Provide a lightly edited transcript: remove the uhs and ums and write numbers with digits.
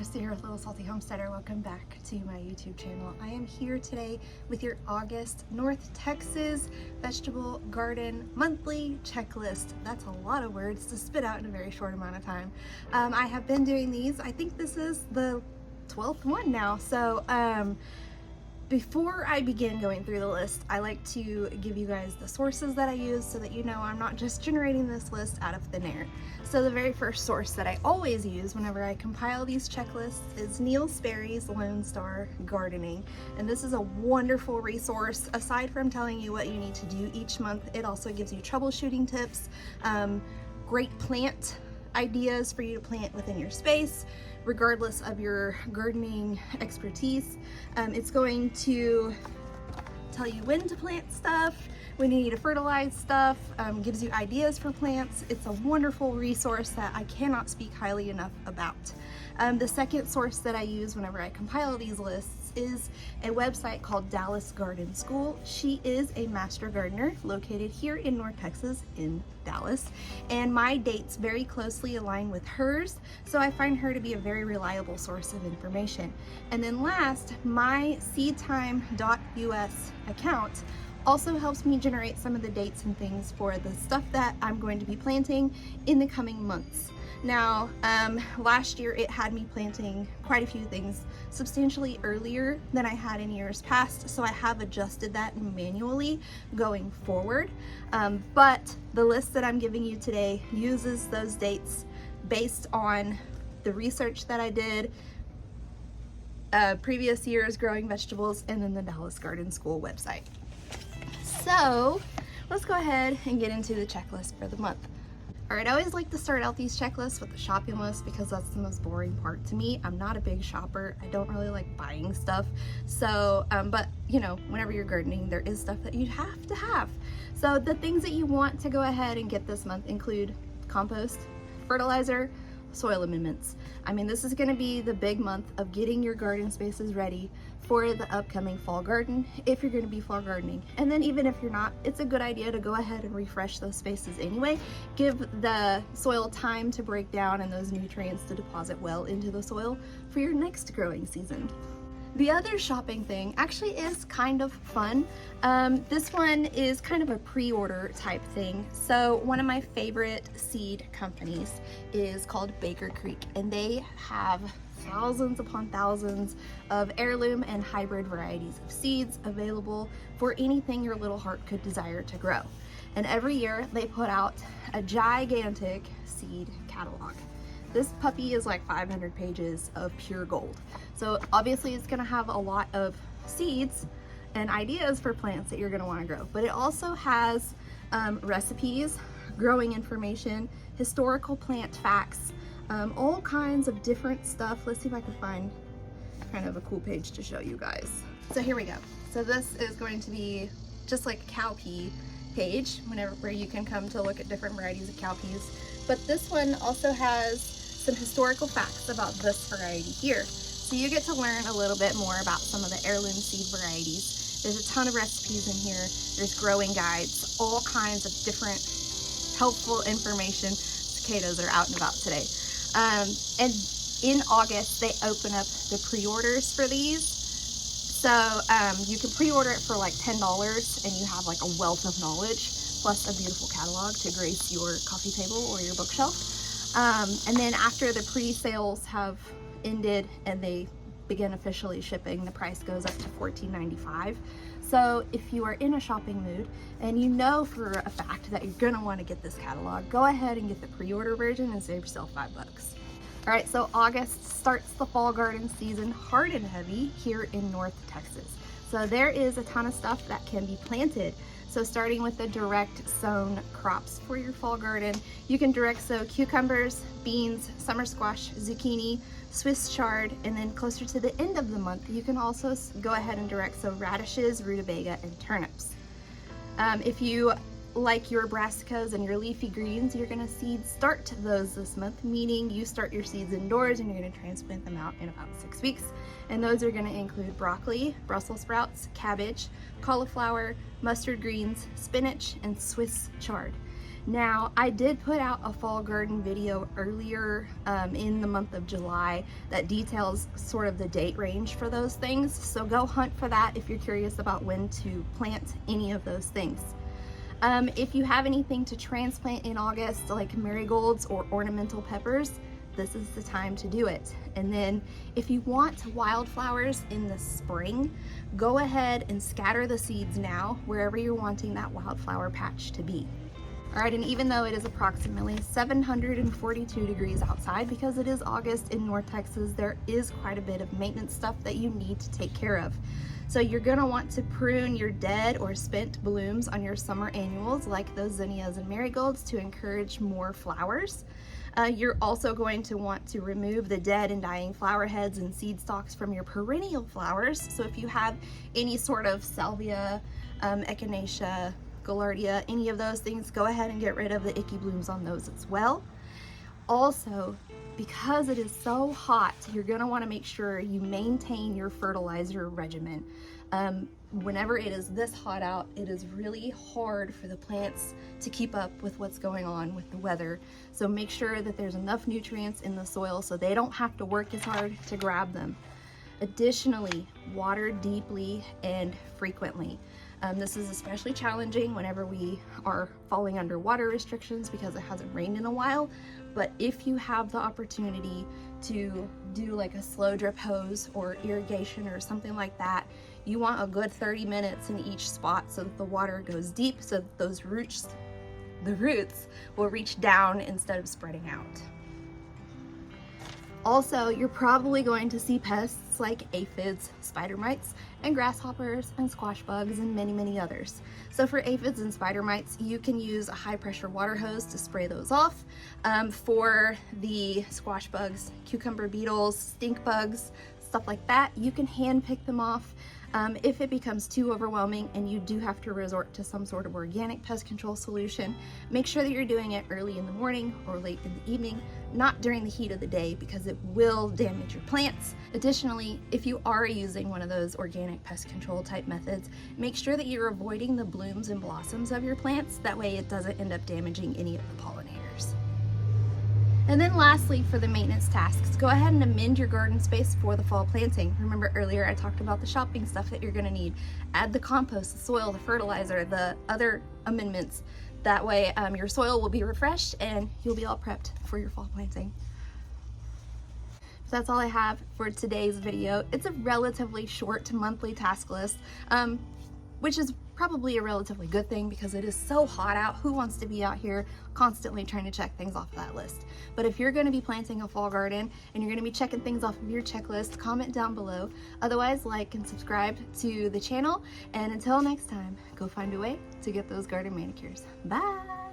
Christi here with Little Salty Homesteader. Welcome back to my YouTube channel. I am here today with your August North Texas vegetable garden monthly checklist. That's a lot of words to spit out in a very short amount of time. I have been doing these. I think this is the 12th one now. So before I begin going through the list, I like to give you guys the sources that I use so that you know I'm not just generating this list out of thin air. So the very first source that I always use whenever I compile these checklists is Neil Sperry's Lone Star Gardening. And this is a wonderful resource. Aside from telling you what you need to do each month, it also gives you troubleshooting tips, great plant ideas for you to plant within your space, regardless of your gardening expertise. It's going to tell you when to plant stuff, when you need to fertilize stuff, gives you ideas for plants. It's a wonderful resource that I cannot speak highly enough about. The second source that I use whenever I compile these lists is a website called Dallas Garden School. She is a master gardener located here in North Texas in Dallas, and my dates very closely align with hers, so I find her to be a very reliable source of information. And then last, my seedtime.us account also helps me generate some of the dates and things for the stuff that I'm going to be planting in the coming months. Now, last year it had me planting quite a few things substantially earlier than I had in years past, so I have adjusted that manually going forward. But the list that I'm giving you today uses those dates based on the research that I did, previous years growing vegetables, and then the Dallas Garden School website. So let's go ahead and get into the checklist for the month. All right, I always like to start out these checklists with the shopping list because that's the most boring part to me. I'm not a big shopper. I don't really like buying stuff. So, but you know, whenever you're gardening, there is stuff that you have to have. So the things that you want to go ahead and get this month include compost, fertilizer, soil amendments. I mean, this is going to be the big month of getting your garden spaces ready for the upcoming fall garden, if you're going to be fall gardening. And then even if you're not, it's a good idea to go ahead and refresh those spaces anyway. Give the soil time to break down and those nutrients to deposit well into the soil for your next growing season. The other shopping thing actually is kind of fun. This one is kind of a pre-order type thing. So one of my favorite seed companies is called Baker Creek, and they have thousands upon thousands of heirloom and hybrid varieties of seeds available for anything your little heart could desire to grow. And every year they put out a gigantic seed catalog. This puppy is like 500 pages of pure gold. So obviously it's gonna have a lot of seeds and ideas for plants that you're gonna wanna grow, but it also has recipes, growing information, historical plant facts, all kinds of different stuff. Let's see if I can find kind of a cool page to show you guys. So here we go. So this is going to be just like a cowpea page, where you can come to look at different varieties of cowpeas. But this one also has some historical facts about this variety here. So you get to learn a little bit more about some of the heirloom seed varieties. There's a ton of recipes in here. There's growing guides, all kinds of different helpful information. Cicadas are out and about today. And in August, they open up the pre-orders for these. So you can pre-order it for like $10 and you have like a wealth of knowledge plus a beautiful catalog to grace your coffee table or your bookshelf. And then after the pre-sales have ended and they begin officially shipping, the price goes up to $14.95. So if you are in a shopping mood and you know for a fact that you're gonna want to get this catalog, go ahead and get the pre-order version and save yourself $5. All right, so August starts the fall garden season hard and heavy here in North Texas. So there is a ton of stuff that can be planted. So starting with the direct sown crops for your fall garden, you can direct sow cucumbers, beans, summer squash, zucchini, Swiss chard, and then closer to the end of the month, you can also go ahead and direct sow radishes, rutabaga, and turnips. If you like your brassicas and your leafy greens, you're gonna seed start those this month, meaning you start your seeds indoors and you're gonna transplant them out in about 6 weeks. And those are gonna include broccoli, Brussels sprouts, cabbage, cauliflower, mustard greens, spinach, and Swiss chard. Now, I did put out a fall garden video earlier in the month of July that details sort of the date range for those things. So go hunt for that if you're curious about when to plant any of those things. If you have anything to transplant in August, like marigolds or ornamental peppers, this is the time to do it. And then if you want wildflowers in the spring, go ahead and scatter the seeds now wherever you're wanting that wildflower patch to be. All right, and even though it is approximately 742 degrees outside, because it is August in North Texas, there is quite a bit of maintenance stuff that you need to take care of. So you're gonna want to prune your dead or spent blooms on your summer annuals, like those zinnias and marigolds, to encourage more flowers. You're also going to want to remove the dead and dying flower heads and seed stalks from your perennial flowers. So if you have any sort of salvia, echinacea, gaillardia, any of those things, go ahead and get rid of the icky blooms on those as well. Also, because it is so hot, you're gonna wanna make sure you maintain your fertilizer regimen. Whenever it is this hot out, it is really hard for the plants to keep up with what's going on with the weather. So make sure that there's enough nutrients in the soil so they don't have to work as hard to grab them. Additionally, water deeply and frequently. This is especially challenging whenever we are falling under water restrictions because it hasn't rained in a while. But if you have the opportunity to do like a slow drip hose or irrigation or something like that, you want a good 30 minutes in each spot so that the water goes deep, so that those roots, the roots will reach down instead of spreading out. Also, you're probably going to see pests like aphids, spider mites, and grasshoppers, and squash bugs, and many, many others. So for aphids and spider mites, you can use a high pressure water hose to spray those off. For the squash bugs, cucumber beetles, stink bugs, stuff like that, you can hand pick them off. If it becomes too overwhelming and you do have to resort to some sort of organic pest control solution, make sure that you're doing it early in the morning or late in the evening, not during the heat of the day, because it will damage your plants. Additionally, if you are using one of those organic pest control type methods, make sure that you're avoiding the blooms and blossoms of your plants. That way it doesn't end up damaging any of the pollinators. And then lastly, for the maintenance tasks, go ahead and amend your garden space for the fall planting. Remember earlier I talked about the shopping stuff that you're gonna need. Add the compost, the soil, the fertilizer, the other amendments. That way your soil will be refreshed and you'll be all prepped for your fall planting. So that's all I have for today's video. It's a relatively short monthly task list, which is probably a relatively good thing because it is so hot out. Who wants to be out here constantly trying to check things off of that list? But if you're going to be planting a fall garden and you're going to be checking things off of your checklist, comment down below. Otherwise, like and subscribe to the channel. And until next time, go find a way to get those garden manicures. Bye!